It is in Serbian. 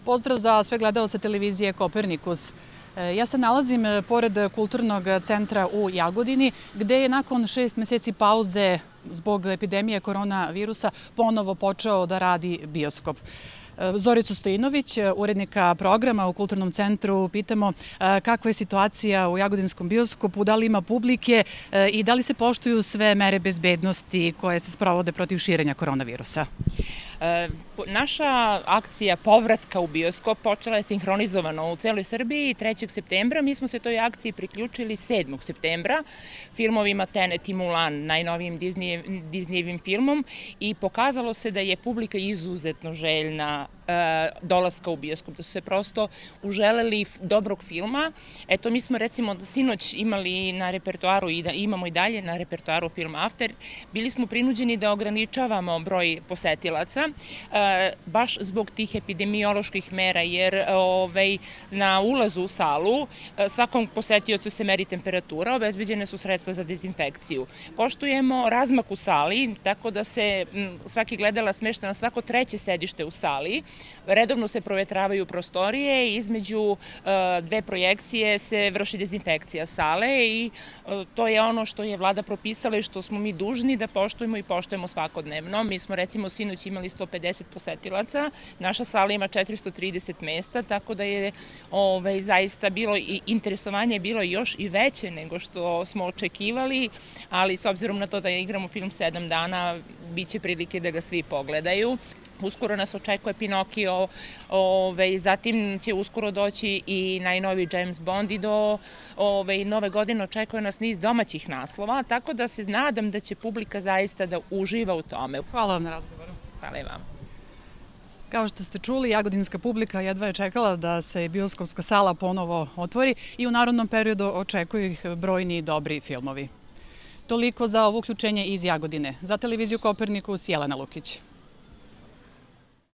Pozdrav za sve gledalce televizije Kopernikus. Ja se nalazim pored Kulturnog centra u Jagodini, gde je nakon 6 meseci pauze zbog epidemije koronavirusa ponovo počeo da radi bioskop. Zoricu Stojinović, urednika programa u Kulturnom centru, pitamo kakva je situacija u Jagodinskom bioskopu, da li ima publike i da li se poštuju sve mere bezbednosti koje se sprovode protiv širenja koronavirusa. Naša akcija povratka u bioskop počela je sinhronizovano u celoj Srbiji 3. septembra. Mi smo se toj akciji priključili 7. septembra filmovima Tenet i Mulan, najnovijim Disneyevim filmom, i pokazalo se da je publika izuzetno željna dolaska u bioskop, da su se prosto uželeli dobrog filma. Eto, mi smo recimo sinoć imali na repertoaru i da imamo i dalje na repertoaru film After. Bili smo prinuđeni da ograničavamo broj posetilaca, baš zbog tih epidemioloških mera, jer na ulazu u salu svakom posetiocu se meri temperatura, obezbeđene su sredstva za dezinfekciju. Poštujemo razmak u sali, tako da se svaki gledalac smešta na svako treće sedište u sali. Redovno se provetravaju prostorije i između dve projekcije se vrši dezinfekcija sale i to je ono što je vlada propisala i što smo mi dužni da poštujemo i poštujemo svakodnevno. Mi smo recimo sinoć imali 150 posetilaca, naša sala ima 430 mesta, tako da je zaista bilo i interesovanje je bilo još i veće nego što smo očekivali, ali s obzirom na to da igramo film 7 dana, bit će prilike da ga svi pogledaju. Uskoro nas očekuje Pinokio, zatim će uskoro doći i najnoviji James Bond i do nove godine očekuje nas niz domaćih naslova, tako da se nadam da će publika zaista da uživa u tome. Hvala vam na razgovoru. Hvala i vam. Kao što ste čuli, jagodinska publika jedva je čekala da se bioskopska sala ponovo otvori i u narednom periodu očekuju ih brojni dobri filmovi. Toliko za ovo uključenje iz Jagodine. Za televiziju Kopernikus, Jelena Lukić.